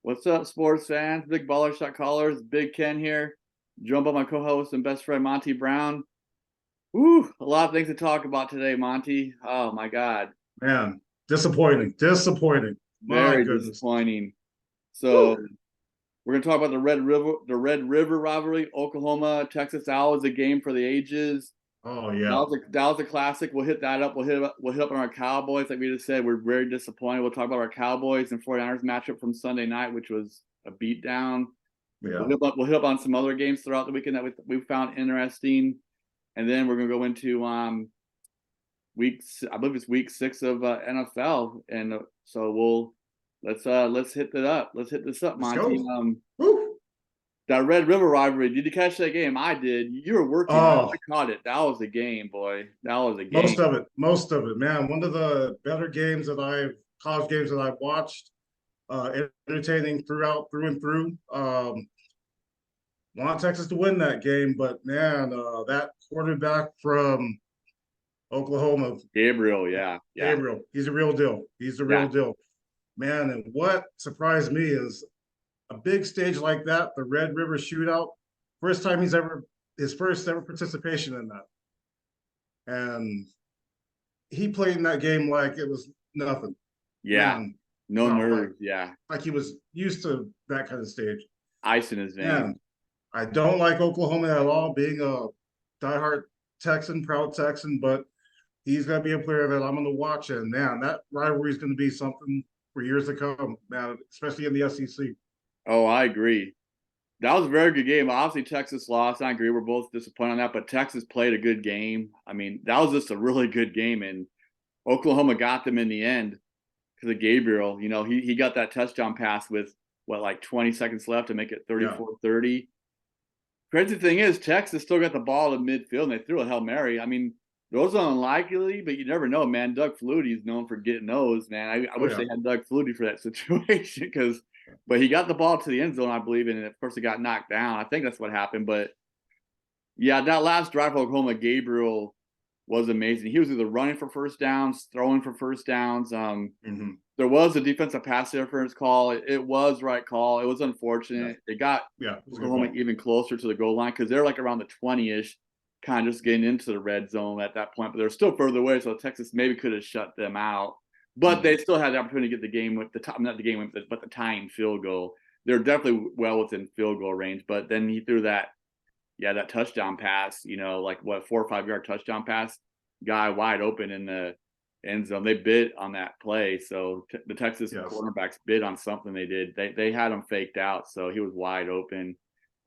What's up, sports fans? Big baller shot callers. Big Ken here. Joined by my co-host and best friend Monty Brown. Woo! A lot of things to talk about today, Monty. Oh my God, Man, disappointing. My very goodness. disappointing. So Woo. we're gonna talk about the Red River Rivalry, Oklahoma, Texas. That was a game for the ages. Oh That yeah. was a classic. We'll hit that up. We'll hit up on our Cowboys, like we just said. We're very disappointed. We'll talk about our Cowboys and 49ers matchup from Sunday night, which was a beatdown. Yeah. We'll hit up on some other games throughout the weekend that we found interesting, and then we're gonna go into I believe it's week 6 of NFL, and so let's hit that up. Let's hit this up, Let's Monty. go. Woo. That Red River Rivalry. Did you catch that game? I did. You were working. I Oh, caught it. That was a game, boy. That was a game. most of it, man. One of the better college games that I've watched. Entertaining through and through. Want Texas to win that game, but man, that quarterback from Oklahoma, Gabriel, yeah, yeah, Gabriel, he's a real deal. He's a yeah. real deal, man. And what surprised me is a big stage like that, the Red River Shootout, his first ever participation in that, and he played in that game like it was nothing, Yeah, man. no Like nerves. Yeah, he was used to that kind of stage. ice in his veins. And I don't like Oklahoma at all, being a diehard Texan, proud Texan, but he's going to be a player that I'm going to watch. And man, that rivalry is going to be something for years to come, man, especially in the SEC. Oh, I agree. That was a very good game. Obviously, Texas lost. I agree. We're both disappointed on that, but Texas played a good game. I mean, that was just a really good game, and Oklahoma got them in the end because of Gabriel. He got that touchdown pass with like 20 seconds left to make it Yeah. 34-30. Crazy thing is, Texas still got the ball in midfield, and they threw a Hail Mary. I mean, those are unlikely, but you never know, man. Doug Flutie is known for getting those, man. I Oh, wish yeah. they had Doug Flutie for that situation but he got the ball to the end zone, I believe, and of course it got knocked down. I think that's what happened. But yeah, that last drive for Oklahoma, Gabriel was amazing. He was either running for first downs, throwing for first downs. Mm-hmm. There was a defensive pass interference call. It was right call. It was unfortunate. Yeah. It got Yeah. It was a good Oklahoma call. even closer to the goal line because they're like around the 20-ish, kind of just getting into the red zone at that point. But they're still further away, so Texas maybe could have shut them out. But they still had the opportunity to get the game with not the game, but the tying field goal. They're definitely well within field goal range. But then he threw that touchdown pass, like 4 or 5 yard touchdown pass, guy wide open in the end zone. They bid on that play, so the Texas cornerbacks bid on something they did. They had him faked out, so he was wide open.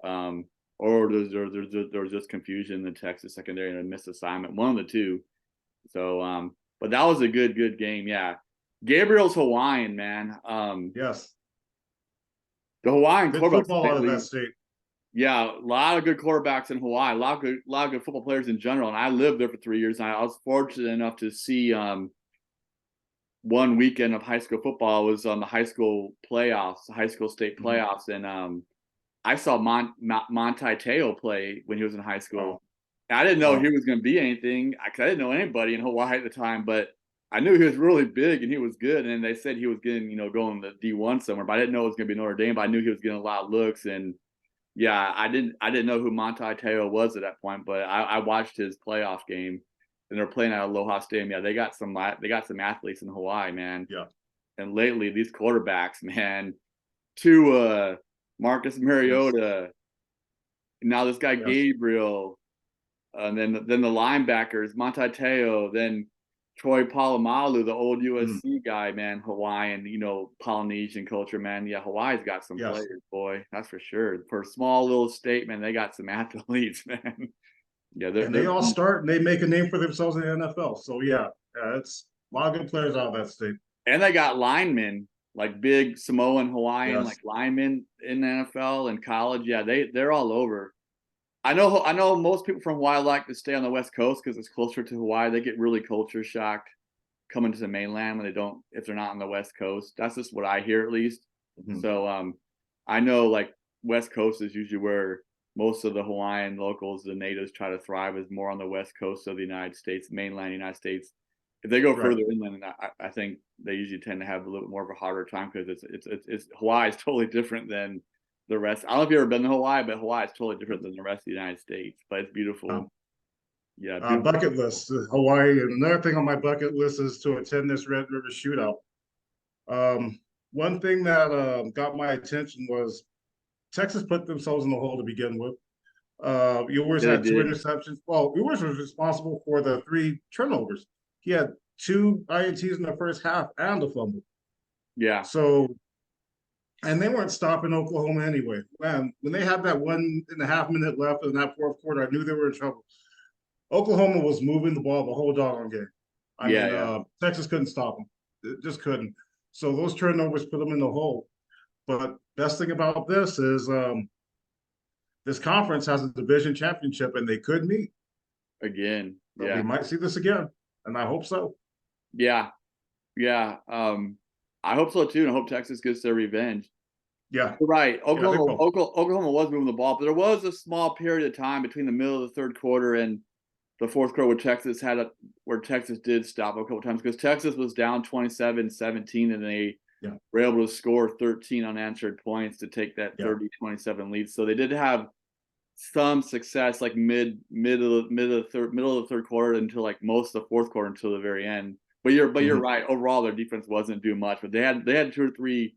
Or there was just confusion in the Texas secondary and a missed assignment, one of the two. So, but that was a good game. Yeah, Gabriel's Hawaiian, man. Yes. The Hawaiian Good quarterbacks, football out of that state. yeah, a lot of good quarterbacks in Hawaii, a lot of good football players in general. And I lived there for 3 years, and I was fortunate enough to see one weekend of high school football. It was on the high school playoffs, the high school state playoffs, and I saw Monty Teo play when he was in high school. Oh. I didn't know Oh. he was going to be anything. I didn't know anybody in Hawaii at the time, but I knew he was really big and he was good. And they said he was getting, going to D1 somewhere, but I didn't know it was going to be Notre Dame. But I knew he was getting a lot of looks. And yeah, I didn't know who Monty Teo was at that point, but I watched his playoff game, and they're playing at Aloha Stadium. Yeah, they got some athletes in Hawaii, man. Yeah. And lately, these quarterbacks, man, to Marcus Mariota, now this guy Gabriel, and then the linebackers, Monty Teo, then Troy Polamalu, the old USC guy, man, Hawaiian, Polynesian culture, man. Yeah, Hawaii's got some players, boy, that's for sure. For a small little state, man, they got some athletes, man. Yeah, and they all start and they make a name for themselves in the NFL. So yeah, it's a lot of good players out of that state. And they got linemen, like big Samoan Hawaiian like linemen in the NFL and college. Yeah, they're all over. I know most people from Hawaii like to stay on the West Coast because it's closer to Hawaii. They get really culture shocked coming to the mainland if they're not on the West Coast. That's just what I hear, at least. So I know like West Coast is usually where most of the Hawaiian locals, the natives, try to thrive, is more on the West Coast of the United States, mainland United States. If they go Right. further inland, I think they usually tend to have a little bit more of a harder time because it's Hawaii is totally different than the rest. I don't know if you've ever been to Hawaii, but Hawaii is totally different than the rest of the United States. But it's beautiful. Yeah, beautiful. Bucket list, Hawaii. And another thing on my bucket list is to attend this Red River Shootout. One thing that got my attention was Texas put themselves in the hole to begin with. Ewers Yeah, they had 2 did. interceptions. Well, Ewers was responsible for the 3 turnovers. He had 2 INTs in the first half and a fumble. Yeah. So, and they weren't stopping Oklahoma anyway. Man, when they had that 1.5 minute left in that fourth quarter, I knew they were in trouble. Oklahoma was moving the ball the whole doggone game. Texas couldn't stop them. It just couldn't. So those turnovers put them in the hole. But best thing about this is this conference has a division championship and they could meet. Again. So Yeah. we might see this again, and I hope so. Yeah. Yeah. I hope so too, and I hope Texas gets their revenge. Yeah. You're right. Oklahoma was moving the ball, but there was a small period of time between the middle of the third quarter and the fourth quarter where Texas did stop a couple times because Texas was down 27-17 and they were able to score 13 unanswered points to take that 30-27 lead. So they did have some success like middle of the third quarter until like most of the fourth quarter until the very end. But you're right. Overall, their defense wasn't doing much, but they had 2 or 3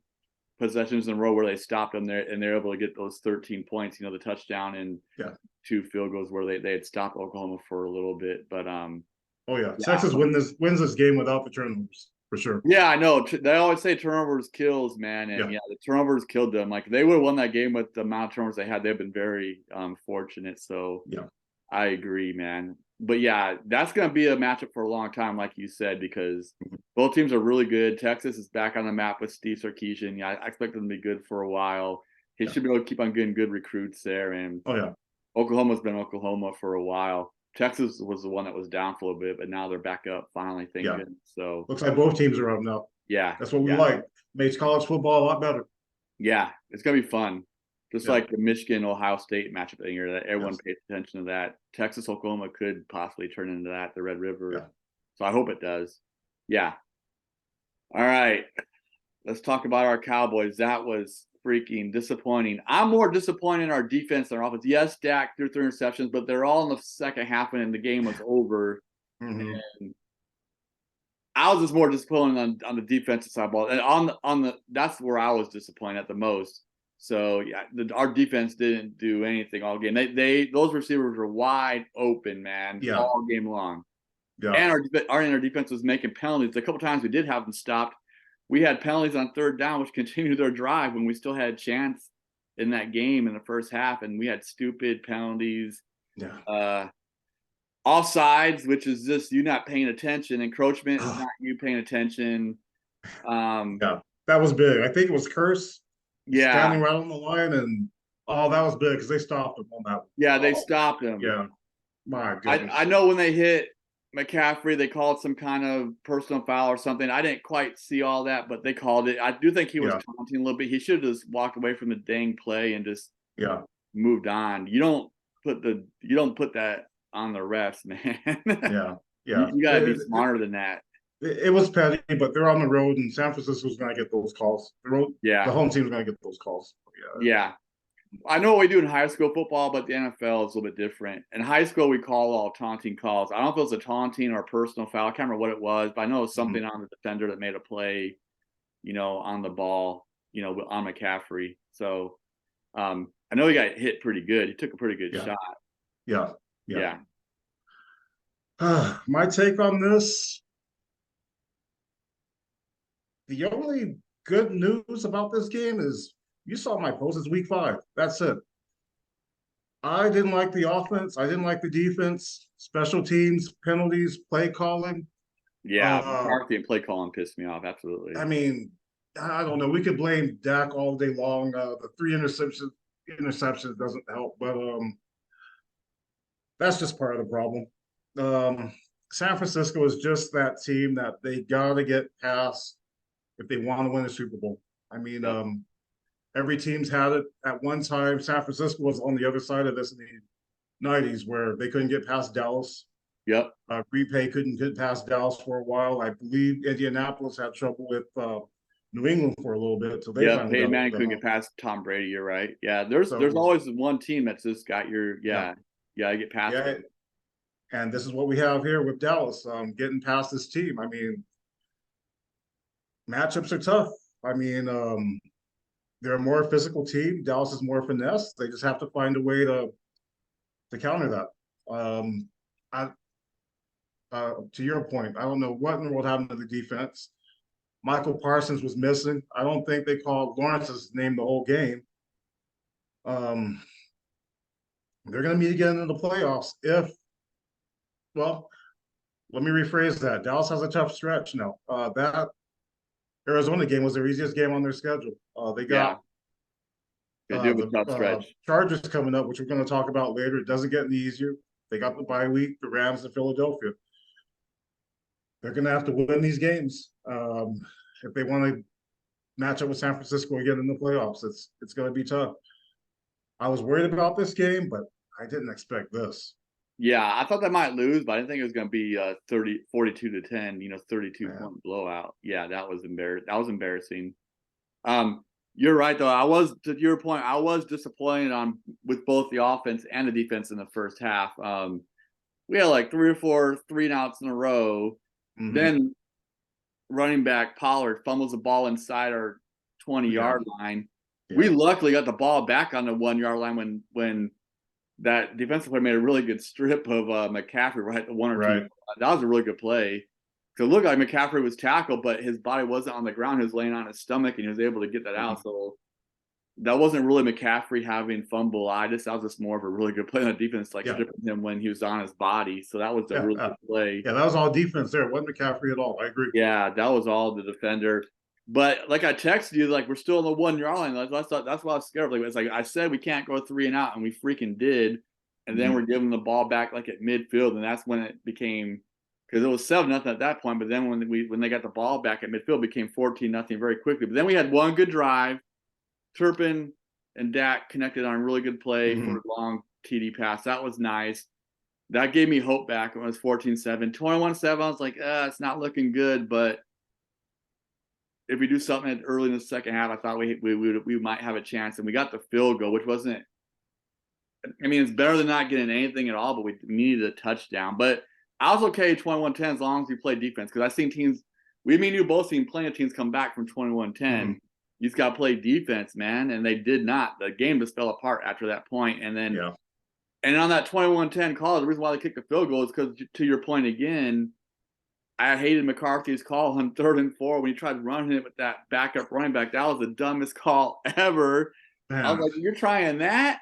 possessions in a row where they stopped them there and they're able to get those 13 points, the touchdown and 2 field goals where they had stopped Oklahoma for a little bit. But Texas wins this game without the turnovers for sure. Yeah, I know. They always say turnovers kills, man, and the turnovers killed them. Like they would have won that game with the amount of turnovers they had. They've been very fortunate. So I agree, man. But yeah, that's going to be a matchup for a long time, like you said, because both teams are really good. Texas is back on the map with Steve Sarkisian. Yeah, I expect them to be good for a while. He should be able to keep on getting good recruits there. And Oklahoma's been Oklahoma for a while. Texas was the one that was down for a little bit, but now they're back up finally, thank goodness. So looks like both teams are up now. Yeah. That's what we like. Makes college football a lot better. Yeah, it's going to be fun. Just like the Michigan-Ohio State matchup thing here, that everyone pays attention to that. Texas-Oklahoma could possibly turn into that, the Red River. Yeah. So I hope it does. Yeah. All right. Let's talk about our Cowboys. That was freaking disappointing. I'm more disappointed in our defense than our offense. Yes, Dak threw 3 interceptions, but they're all in the second half and the game was over. And I was just more disappointed on the defensive side of the ball. And on the that's where I was disappointed at the most. So our defense didn't do anything all game. Those receivers were wide open, man, all game long. Yeah. And our defense was making penalties. A couple times we did have them stopped. We had penalties on third down, which continued their drive when we still had a chance in that game in the first half, and we had stupid penalties. Yeah. Offsides, which is just you not paying attention. Encroachment is not you paying attention. That was big. I think it was Curse. Standing right on the line, and that was big because they stopped him on that one. Yeah, they stopped him. Yeah, my goodness. I know when they hit McCaffrey, they called some kind of personal foul or something. I didn't quite see all that, but they called it. I do think he was taunting a little bit. He should have just walked away from the dang play and just moved on. You don't put that on the refs, man. You gotta be smarter than that. It was petty, but they're on the road, and San Francisco's going to get those calls. The home team's going to get those calls. Yeah. I know what we do in high school football, but the NFL is a little bit different. In high school, we call all taunting calls. I don't know if it was a taunting or a personal foul. I can't remember what it was, but I know it was something on the defender that made a play, on the ball, on McCaffrey. So I know he got hit pretty good. He took a pretty good shot. Yeah. My take on this. The only good news about this game is you saw my post. It's week 5. That's it. I didn't like the offense. I didn't like the defense, special teams, penalties, play calling. Yeah, McCarthy and play calling pissed me off. Absolutely. I mean, I don't know. We could blame Dak all day long. The 3 interceptions doesn't help, but that's just part of the problem. San Francisco is just that team that they got to get past if they want to win a Super Bowl. I mean, every team's had it at one time. San Francisco was on the other side of this in the 90s where they couldn't get past Dallas. Yep. Green Bay couldn't get past Dallas for a while. I believe Indianapolis had trouble with New England for a little bit, so they Yep. finally Peyton got Manning them couldn't get out. past Tom Brady. You're right. Yeah. There's So always one team that's just got your yeah, I get past yeah, it. and this is what we have here with Dallas, getting past this team. I mean, matchups are tough. I mean, they're a more physical team. Dallas is more finesse. They just have to find a way to counter that. I to your point, I don't know what in the world happened to the defense. Michael Parsons was missing. I don't think they called Lawrence's name the whole game. Um, they're going to meet again in the playoffs well, let me rephrase that. Dallas has a tough stretch now. That Arizona game was their easiest game on their schedule. They Yeah. got They do have a tough stretch. Chargers coming up, which we're going to talk about later. It doesn't get any easier. They got the bye week, the Rams, and Philadelphia. They're going to have to win these games if they want to match up with San Francisco again in the playoffs. It's going to be tough. I was worried about this game, but I didn't expect this. Yeah, I thought they might lose, but I didn't think it was going to be 42-10, 32-point blowout. Yeah, that was embarrassing. You're right though. To your point, I was disappointed with both the offense and the defense in the first half. We had like 3 or 4 3-and-outs in a row. Mm-hmm. Then running back Pollard fumbles the ball inside our 20-yard line. Yeah. We luckily got the ball back on the 1-yard line when that defensive player made a really good strip of McCaffrey right at the 1 or 2. That was a really good play. So it looked like McCaffrey was tackled, but his body wasn't on the ground. He was laying on his stomach, and he was able to get that out. So that wasn't really McCaffrey having fumble. That was just more of a really good play on the defense, stripping him when he was on his body. So that was a really good play. Yeah, that was all defense there. It wasn't McCaffrey at all. I agree. Yeah, that was all the defender. But like I texted you, we're still on the 1-yard line. That's what I was scared of. It's like I said, we can't go 3-and-out, and we freaking did. And then we're giving the ball back at midfield, and that's when it became, because it was 7-0 at that point. But then when they got the ball back at midfield, it became 14-0 very quickly. But then we had one good drive. Turpin and Dak connected on a really good play for a long TD pass. That was nice. That gave me hope back when it was 14-7. 21-7, I was like, it's not looking good. But if we do something early in the second half, I thought we might have a chance. And we got the field goal, which wasn't, I mean, it's better than not getting anything at all, but we needed a touchdown. But I was okay 21-10 as long as we played defense, because I've seen teams, you both seen plenty of teams come back from 21-10. You just got to play defense, man, and they did not. The game just fell apart after that point. And then, and on that 21-10 call, the reason why they kicked the field goal is because, to your point again, I hated McCarthy's call on 3rd and 4 when he tried running it with that backup running back. That was the dumbest call ever. Man. I was like, you're trying that?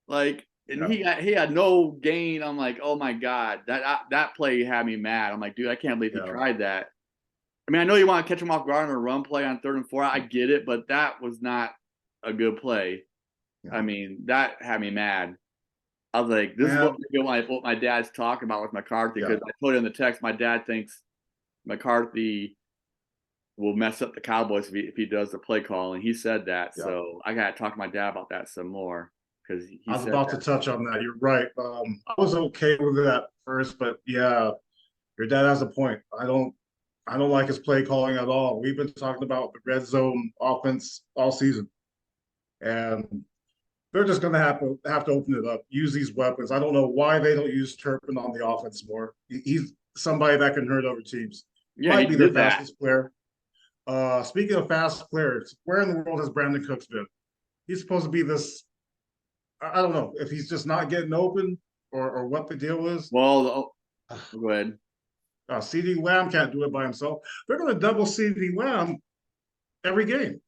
He had no gain. I'm like, oh my God, that play had me mad. I'm like, dude, I can't believe he tried that. I mean, I know you want to catch him off guard on a run play on 3rd and 4. I get it, but that was not a good play. Yeah. I mean, that had me mad. I was like, this is what my dad's talking about with McCarthy, because I put in the text, my dad thinks McCarthy will mess up the Cowboys if he does the play call, and he said that. Yeah. So I got to talk to my dad about that some more. I was about to touch on that. You're right. I was okay with that first, but yeah, your dad has a point. I don't like his play calling at all. We've been talking about the red zone offense all season, and they're just going to have to open it up, use these weapons. I don't know why they don't use Turpin on the offense more. He's somebody that can hurt other teams. Yeah, might be their fastest player. Speaking of fast players, where in the world has Brandon Cooks been? He's supposed to be this. I don't know if he's just not getting open or what the deal is. Well, go ahead. CeeDee Lamb can't do it by himself. They're going to double CeeDee Lamb every game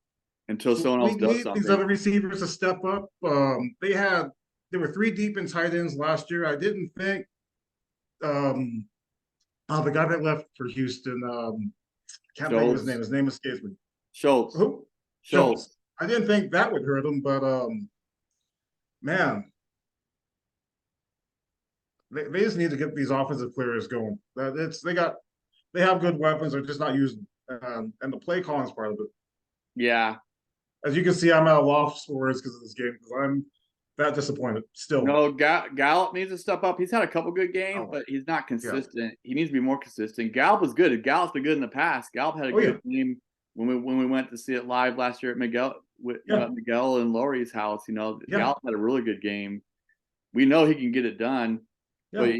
until someone else does something. These other receivers to step up. They were 3 deep in tight ends last year. I didn't think. The guy that left for Houston. Can't think of his name. His name escapes me. Schultz. Who? Schultz. I didn't think that would hurt him, but man, they just need to get these offensive players going. They have good weapons. They're just not using, and the play calling is part of it. Yeah, as you can see, I'm at a loss for words because of this game. Because that disappointed still. No, Gallup needs to step up. He's had a couple good games, Oh, but he's not yeah. consistent. He needs to be more consistent. Gallup was good. Gallup's been good in the past. Gallup had a good game when we went to see it live last year at Miguel and Laurie's house. Gallup had a really good game. We know he can get it done. But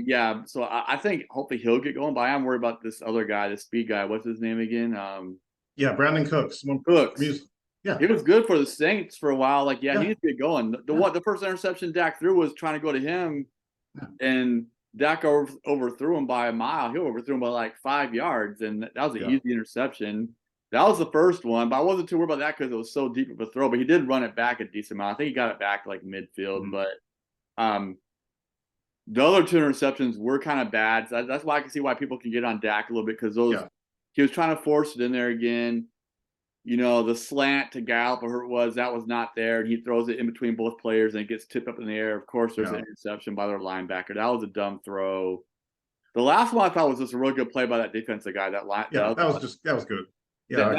so I think hopefully he'll get going. But I am worried about this other guy, this speed guy. What's his name again? Brandon Cooks. Yeah, he was good for the Saints for a while. He needs to get going. The first interception Dak threw was trying to go to him, and Dak overthrew him by a mile. He overthrew him by like 5 yards, and that was an easy interception. That was the first one, but I wasn't too worried about that because it was so deep of a throw. But he did run it back a decent amount. I think he got it back like midfield, but the other two interceptions were kind of bad. So that's why I can see why people can get on Dak a little bit because he was trying to force it in there again. The slant to Gallup or whoever it was, that was not there. And he throws it in between both players and it gets tipped up in the air. Of course, there's an interception by their linebacker. That was a dumb throw. The last one I thought was just a really good play by that defensive guy. That was good. I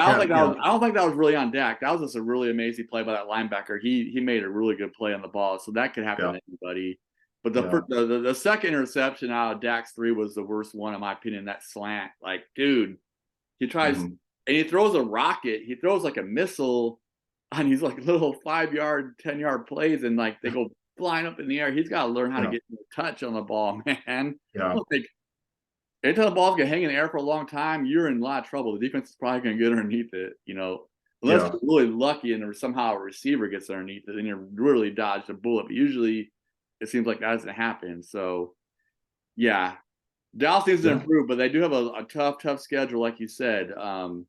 don't think that was really on Dak. That was just a really amazing play by that linebacker. He made a really good play on the ball. So that could happen to anybody. But the second interception out of Dak's 3 was the worst one, in my opinion, that slant. Dude, he tries and he throws a rocket. He throws like a missile on these little 5-yard, 10-yard plays, and they go flying up in the air. He's got to learn how to get a touch on the ball, man. Anytime the ball's going to hang in the air for a long time, you're in a lot of trouble. The defense is probably going to get underneath it, unless you're really lucky and somehow a receiver gets underneath it, then you're really dodged a bullet. But usually it seems like that doesn't happen. So, Dallas needs to improve, but they do have a tough schedule, like you said. I mean,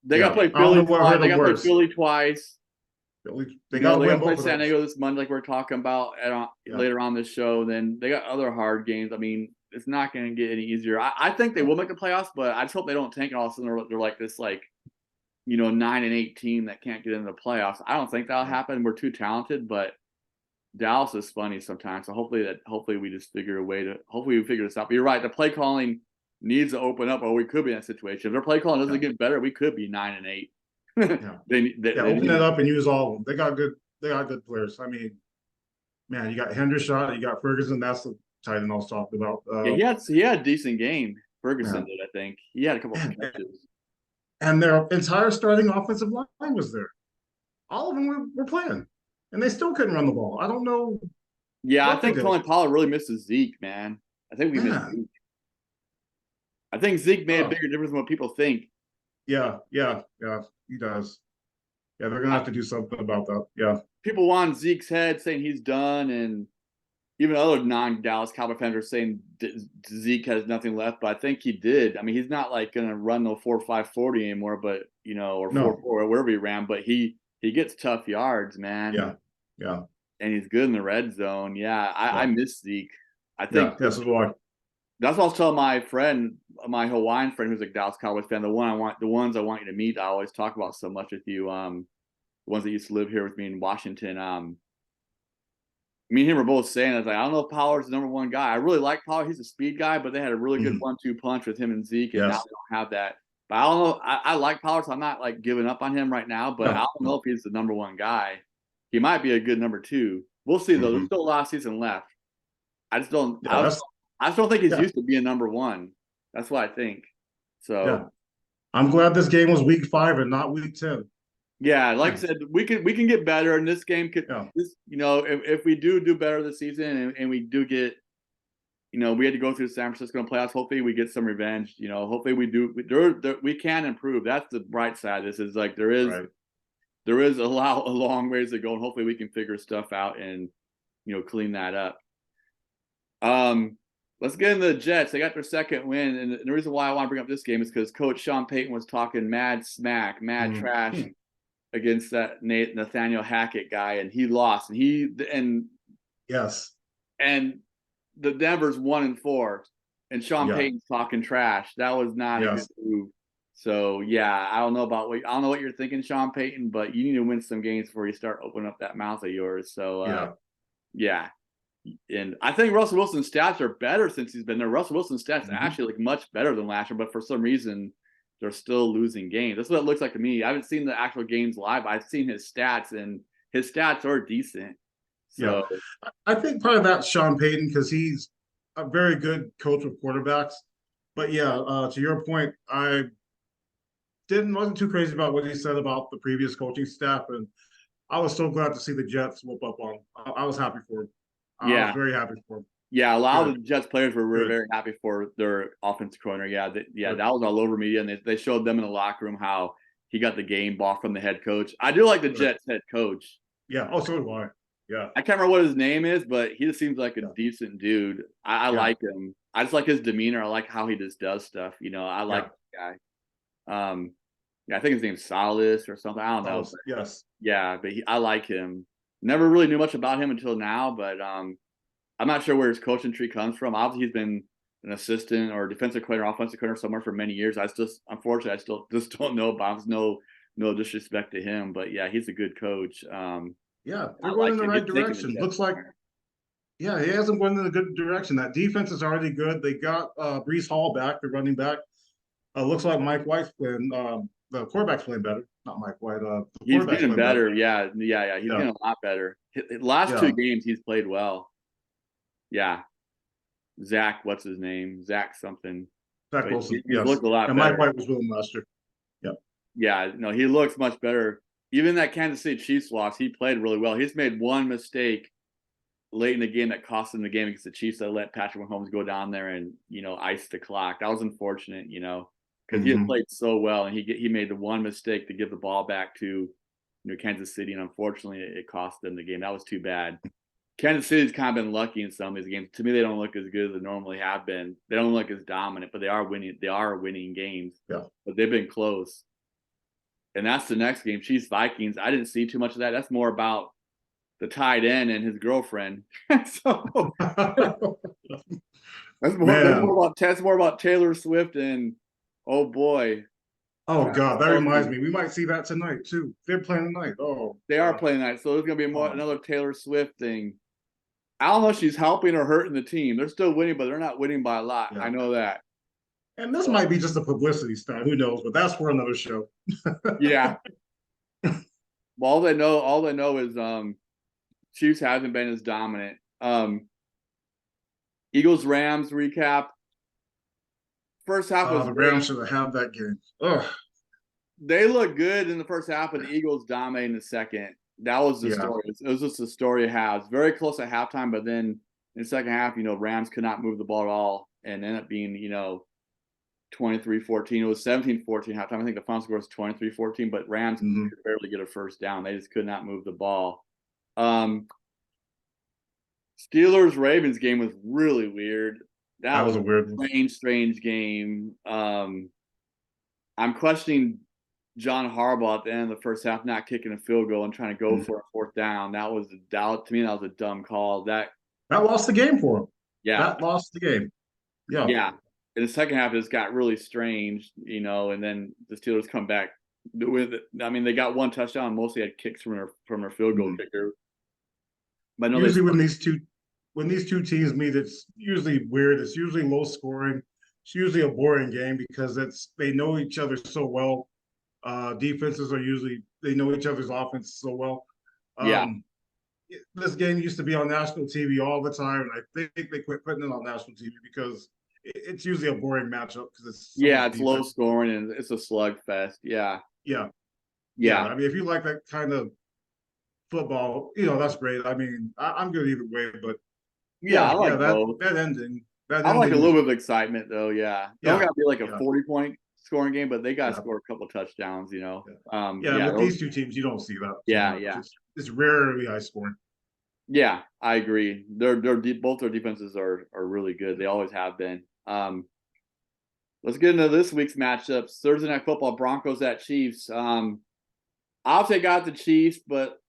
they got to play Philly twice. They got to play Philly twice. They got to play San Diego this Monday, like we're talking about later on this show. Then they got other hard games. I mean, it's not going to get any easier. I think they will make the playoffs, but I just hope they don't tank and all of a sudden they're like this 9-8 team that can't get into the playoffs. I don't think that'll happen. We're too talented, but Dallas is funny sometimes. So hopefully we just figure a way to we figure this out. But you're right, the play calling needs to open up, or we could be in that situation. If their play calling doesn't get better, we could be 9-8. They open it up and use all of them. They got good players. I mean, man, you got Hendershot, you got Ferguson. That's the tight end I was talking about. He had a decent game. Ferguson did, I think. He had a couple of catches. And their entire starting offensive line was there. All of them were playing, and they still couldn't run the ball. I don't know. Yeah, I think Tony Pollard really misses Zeke, man. I think we missed Zeke. I think Zeke made a bigger difference than what people think. Yeah, he does. Yeah, they're gonna have to do something about that. Yeah. People want Zeke's head, saying he's done, and even other non-Dallas Cowboy fans are saying Zeke has nothing left, but I think he did. I mean, he's not going to run no 4.5 anymore, but or 4.4 or wherever he ran. But he gets tough yards, man. Yeah. And he's good in the red zone. Yeah, I miss Zeke. I think that's why. That's what I was telling my friend, my Hawaiian friend, who's a Dallas Cowboys fan. The ones I want you to meet. I always talk about so much with you. The ones that used to live here with me in Washington. Me and him were both saying, I don't know if Pollard's the number one guy. I really like Pollard. He's a speed guy, but they had a really good 1-2 punch with him and Zeke, and now they don't have that. But I don't know. I like Pollard, so I'm not giving up on him right now, but I don't know if he's the number one guy. He might be a good number 2. We'll see, though. There's still a lot of season left. I just don't I just don't think he's used to being number 1. That's what I think. So I'm glad this game was week 5 and not week 10. Yeah, like I said, we can get better, and this game could, if we do better this season, and we do get, we had to go through the San Francisco playoffs. Hopefully, we get some revenge. Hopefully, we do. We can improve. That's the bright side. This is there is a long ways to go, and hopefully, we can figure stuff out and clean that up. Let's get into the Jets. They got their second win, and the reason why I want to bring up this game is because Coach Sean Payton was talking mad trash against that Nathaniel Hackett guy, and he lost. And the Denver's 1-4, and Sean Payton's talking trash. That was not a good move. So I don't know what you're thinking, Sean Payton, but you need to win some games before you start opening up that mouth of yours. So and I think Russell Wilson's stats are better since he's been there. Russell Wilson's stats actually look much better than last year, but for some reason they're still losing games. That's what it looks like to me. I haven't seen the actual games live. I've seen his stats, and his stats are decent. So I think part of that's Sean Payton because he's a very good coach with quarterbacks. But to your point, I wasn't too crazy about what he said about the previous coaching staff, and I was so glad to see the Jets whoop up on him. I was happy for him. I was very happy for him. Yeah, a lot of Good. the Jets players were Good. very happy for their offensive coordinator. That was all over media, and they showed them in the locker room how he got the game ball from the head coach. I do like the Jets head coach. Yeah. Oh, so do I. Yeah. I can't remember what his name is, but he just seems like a decent dude. I like him. I just like his demeanor. I like how he just does stuff. I like the guy. I think his name's Salas or something. I don't know. Yes. Yeah, but I like him. Never really knew much about him until now, but I'm not sure where his coaching tree comes from. Obviously, he's been an assistant or defensive coordinator, offensive coordinator somewhere for many years. Unfortunately, I still just don't know about him. No disrespect to him, but yeah, he's a good coach. They're going in the right direction. Looks like, he hasn't gone in a good direction. That defense is already good. They got Brees Hall back, the running back. Looks like Mike White's playing. The quarterback's playing better. Not Mike White. He's getting better. Yeah. He's getting a lot better. The last 2 games, he's played well. Yeah. Zach, what's his name? Zach something. Zach Wilson. He's looked a lot better. Mike White was with him last year. Yeah, no, he looks much better. Even that Kansas City Chiefs loss, he played really well. He's made one mistake late in the game that cost him the game against the Chiefs that let Patrick Mahomes go down there and, ice the clock. That was unfortunate, because he had played so well, and he made the one mistake to give the ball back to Kansas City, and unfortunately it cost them the game. That was too bad. Kansas City's kind of been lucky in some of these games. To me, they don't look as good as they normally have been. They don't look as dominant, but they are winning. They are winning games. Yeah. But they've been close. And that's the next game, Chiefs Vikings. I didn't see too much of that. That's more about the tight end and his girlfriend. That's more about Taylor Swift and oh boy. Oh God, that reminds me. We might see that tonight too. They're playing tonight. Oh, they are playing tonight, so there's gonna be another Taylor Swift thing. I don't know if she's helping or hurting the team. They're still winning, but they're not winning by a lot. I know that. And this might be just a publicity stunt. Who knows? But that's for another show. Yeah. Well, all they know is Chiefs hasn't been as dominant. Eagles Rams recap. First half was the Rams should have had that game. Ugh. They look good in the first half, but the Eagles dominated in the second. That was the story. It was just the story of halves. Very close at halftime, but then in the second half, Rams could not move the ball at all and ended up being, 23-14. It was 17-14 halftime. I think the final score was 23-14, but Rams could barely get a first down. They just could not move the ball. Steelers-Ravens game was really weird. That was a weird, strange game. I'm questioning John Harbaugh at the end of the first half not kicking a field goal and trying to go for a fourth down. To me, that was a dumb call. That lost the game for him. Yeah. That lost the game. Yeah. Yeah. In the second half, it just got really strange, and then the Steelers come back with it. I mean, they got one touchdown, mostly had kicks from their field goal kicker. But usually when these two teams meet, it's usually weird. It's usually low scoring. It's usually a boring game because they know each other so well. Defenses they know each other's offense so well. This game used to be on national TV all the time, and I think they quit putting it on national TV because it's usually a boring matchup because it's low scoring and it's a slugfest. Yeah. I mean, if you like that kind of football, that's great. I mean, I'm good either way, but I like both. That ending. I like a little bit of excitement though. Yeah, don't gotta be like a 40-point scoring game, but they gotta score a couple touchdowns. With these two teams, you don't see that. It's rarely high scoring. Yeah, I agree. Both their defenses are really good. They always have been. Let's get into this week's matchups. Thursday Night Football, Broncos at Chiefs. I'll take out the Chiefs, but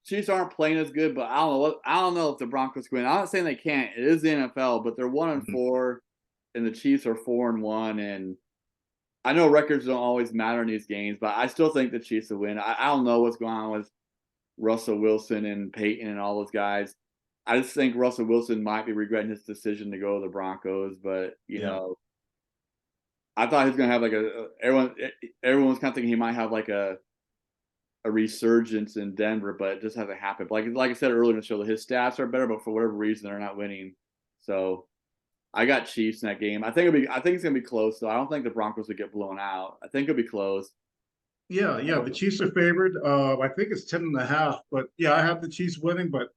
Chiefs aren't playing as good. But I don't know if the Broncos win. I'm not saying they can't. It is the NFL, but they're 1-4, and the Chiefs are 4-1. And I know records don't always matter in these games, but I still think the Chiefs will win. I don't know what's going on with Russell Wilson and Payton and all those guys. I just think Russell Wilson might be regretting his decision to go to the Broncos, but you know, I thought he was gonna have like everyone was kind of thinking he might have like a resurgence in Denver, but it just hasn't happened. Like I said earlier in the show, his stats are better, but for whatever reason they're not winning. So I got Chiefs in that game. I think it's gonna be close though. I don't think the Broncos will get blown out. I think it'll be close. Yeah, the Chiefs are favored. I think it's 10.5, but yeah, I have the Chiefs winning, but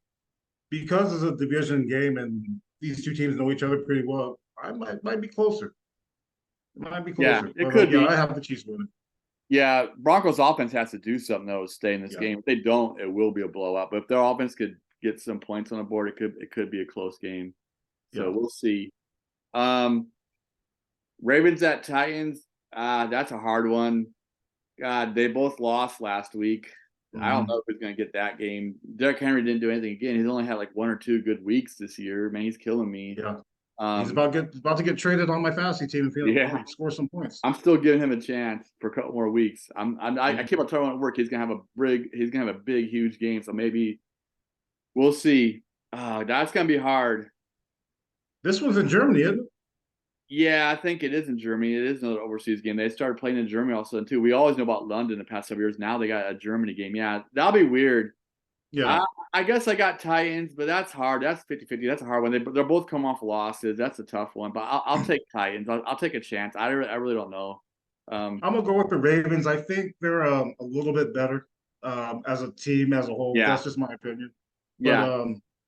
because it's a division game and these two teams know each other pretty well, I might be closer. It might be Yeah, closer. it But could yeah, be. I have the Chiefs winning. Yeah, Broncos offense has to do something though to stay in this Yeah. game. If they don't, it will be a blowout. But if their offense could get some points on the board, it could be a close game. So Yeah. we'll see. Ravens at Titans. That's a hard one. God, they both lost last week. I don't know if he's going to get that game. Derrick Henry didn't do anything again. He's only had like 1 or 2 good weeks this year. Man, he's killing me. Yeah. He's about to get traded on my fantasy team if he scores some points. I'm still giving him a chance for a couple more weeks. I keep on telling him at work he's gonna have a big, huge game. So maybe we'll see. That's gonna be hard. This one's in Germany, isn't it? Yeah, I think it is in Germany. It is another overseas game. They started playing in Germany also too. We always know about London the past several years. Now they got a Germany game. Yeah, that'll be weird. Yeah. I guess I got Titans, but that's hard. That's 50-50. That's a hard one. They're both come off losses. That's a tough one. But I'll take Titans. I'll take a chance. I really don't know. I'm gonna go with the Ravens. I think they're a little bit better as a team as a whole. Yeah. That's just my opinion. But Yeah.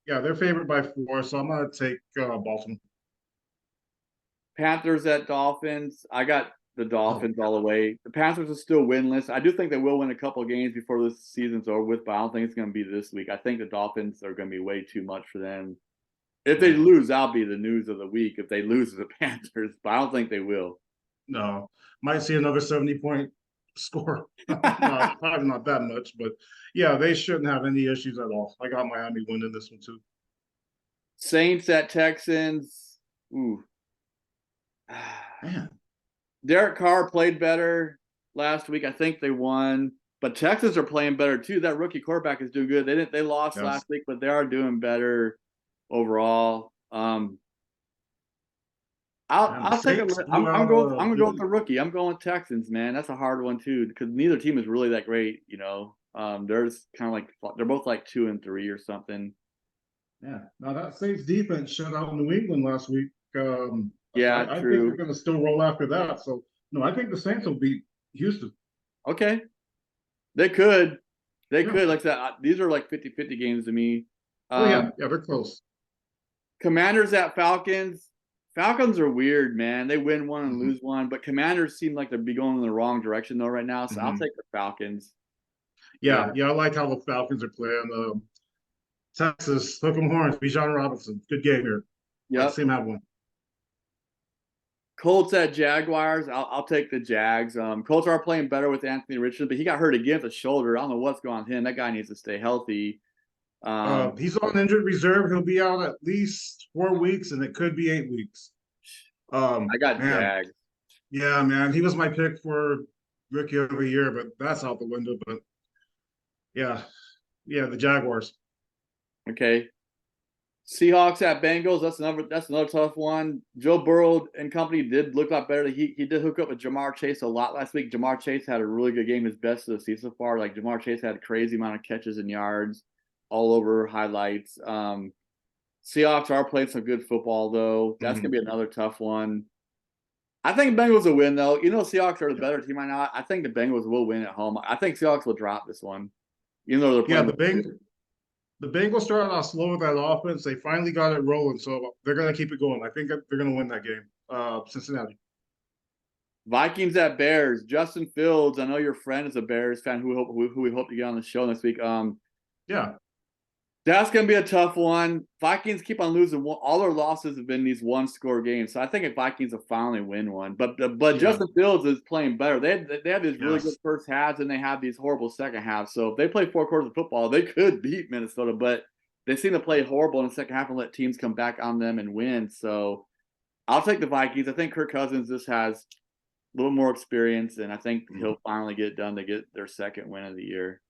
yeah, they're favored by 4, so I'm gonna take Baltimore. Panthers at Dolphins. I got the Dolphins all the way. The Panthers are still winless. I do think they will win a couple of games before this season's over with, but I don't think it's going to be this week. I think the Dolphins are going to be way too much for them. If they lose, that'll be the news of the week. If they lose to the Panthers, but I don't think they will. No, might see another 70-point score. Probably not that much, but yeah, they shouldn't have any issues at all. I got Miami winning this one too. Saints at Texans. Ooh. Man. Derek Carr played better last week. I think they won, but Texans are playing better too. That rookie quarterback is doing good. They lost last week, but they are doing better overall. I'll take it. I'm gonna go with the rookie. I'm going with Texans, man. That's a hard one too because neither team is really that great. You know, they're just kind of like they're both like 2 and 3 or something. Yeah. Now that Saints defense shut out New England last week. Yeah, I think true. they're going to still roll after that. So no, I think the Saints will beat Houston. Okay, they could. Like that. These are like 50-50 games to me. Yeah, they're close. Commanders at Falcons. Falcons are weird, man. They win one and lose one, but Commanders seem like they're going in the wrong direction though right now. So I'll take the Falcons. Yeah, I like how the Falcons are playing. Texas, hook 'em horns, Bijan Robinson. Good game here. Yeah, see him have one. Colts at Jaguars. I'll take the Jags. Colts are playing better with Anthony Richardson, but he got hurt again with the shoulder. I don't know what's going on with him. That guy needs to stay healthy. He's on injured reserve. He'll be out at least 4 weeks, and it could be 8 weeks. I got Jags. Yeah, man. He was my pick for rookie of the year, but that's out the window. But yeah, the Jaguars. Okay. Seahawks at Bengals. That's another tough one. Joe Burrow and company did look a lot better. He did hook up with Jamar Chase a lot last week. Jamar Chase had a really good game, his best of the season so far. Like Jamar Chase had a crazy amount of catches and yards all over highlights. Seahawks are playing some good football though. That's gonna be another tough one. I think Bengals will win though. You know, Seahawks are the better team right now. I think the Bengals will win at home. I think Seahawks will drop this one. Even though they're playing the Bengals started off slow with that offense. They finally got it rolling, so they're going to keep it going. I think they're going to win that game. Cincinnati. Vikings at Bears. Justin Fields. I know your friend is a Bears fan who we hope to get on the show next week. Yeah. That's going to be a tough one. Vikings keep on losing. All their losses have been these one-score games. So I think if Vikings will finally win one. But Justin Fields is playing better. They have these really good first halves, and they have these horrible second halves. So if they play 4 quarters of football, they could beat Minnesota. But they seem to play horrible in the second half and let teams come back on them and win. So I'll take the Vikings. I think Kirk Cousins just has a little more experience, and I think he'll finally get it done to get their second win of the year.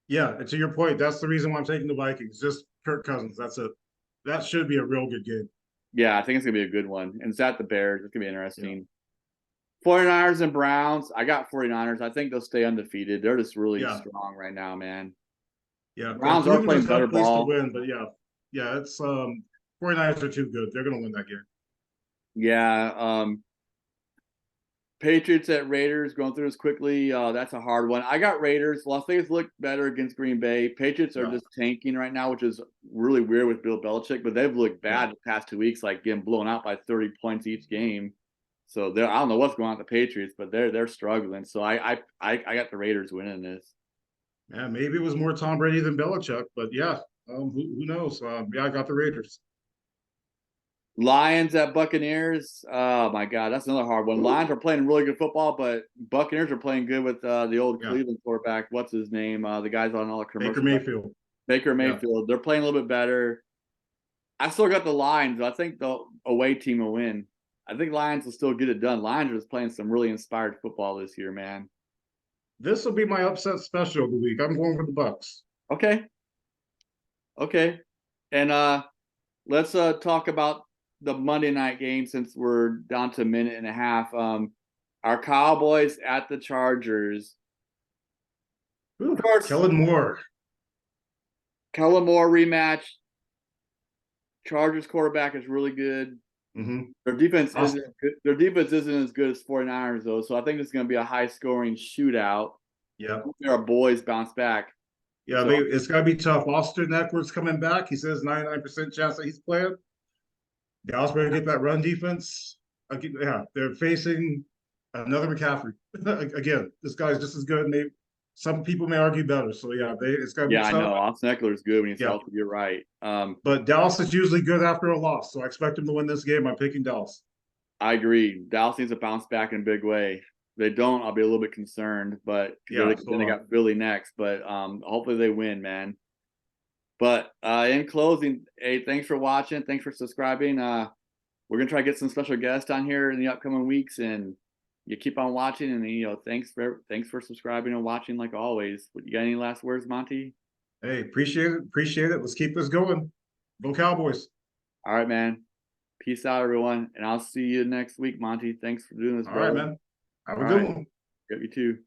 Yeah, and to your point, that's the reason why I'm taking the Vikings. Just Kirk Cousins. That's it. That should be a real good game. Yeah, I think it's gonna be a good one, and it's at the Bears. It's gonna be interesting. 49ers and Browns. I got 49ers. I think they'll stay undefeated. They're just really Yeah. strong right now, man. Yeah. Browns are playing better place ball. to win, but yeah, it's 49ers are too good. They're gonna win that game. Yeah. Patriots at Raiders, going through this quickly. That's a hard one. I got Raiders. Las Vegas looked better against Green Bay. Patriots are just tanking right now, which is really weird with Bill Belichick, but they've looked bad the past 2 weeks, like getting blown out by 30 points each game. So I don't know what's going on with the Patriots, but they're struggling. So I got the Raiders winning this. Yeah, maybe it was more Tom Brady than Belichick, but yeah, who knows? Yeah, I got the Raiders. Lions at Buccaneers. Oh my God, that's another hard one. Lions are playing really good football, but Buccaneers are playing good with the old Cleveland quarterback. What's his name? The guy's on all the commercials. Baker Mayfield. They're playing a little bit better. I still got the Lions. I think the away team will win. I think Lions will still get it done. Lions are just playing some really inspired football this year, man. This will be my upset special of the week. I'm going for the Bucs. Okay. And let's talk about the Monday night game since we're down to a minute and a half. Our Cowboys at the Chargers. Of course, Kellen Moore rematch. Chargers quarterback is really good. Mm-hmm. Their defense isn't good. Their defense isn't as good as 49ers though, so I think it's going to be a high-scoring shootout. Yeah, our boys bounce back. Yeah, so, it's got to be tough. Austin Eckler's coming back. He says 99% chance that he's playing. Dallas better get that run defense. Yeah, they're facing another McCaffrey. Again, this guy's just as good. Maybe some people may argue better. So yeah, it's got to be tough. I know. Austin Eckler's good when he's healthy. You're right. But Dallas is usually good after a loss, so I expect him to win this game. I'm picking Dallas. I agree. Dallas needs to bounce back in a big way. If they don't, I'll be a little bit concerned. But then they got Philly next. But hopefully they win, man. But in closing, hey, thanks for watching. Thanks for subscribing. We're gonna try to get some special guests on here in the upcoming weeks, and you keep on watching. And thanks for subscribing and watching like always. You got any last words, Monty? Hey, appreciate it. Let's keep this going. Go Cowboys. All right, man. Peace out, everyone, and I'll see you next week, Monty. Thanks for doing this, bro. All right, man. Have a good one. Yep, you too.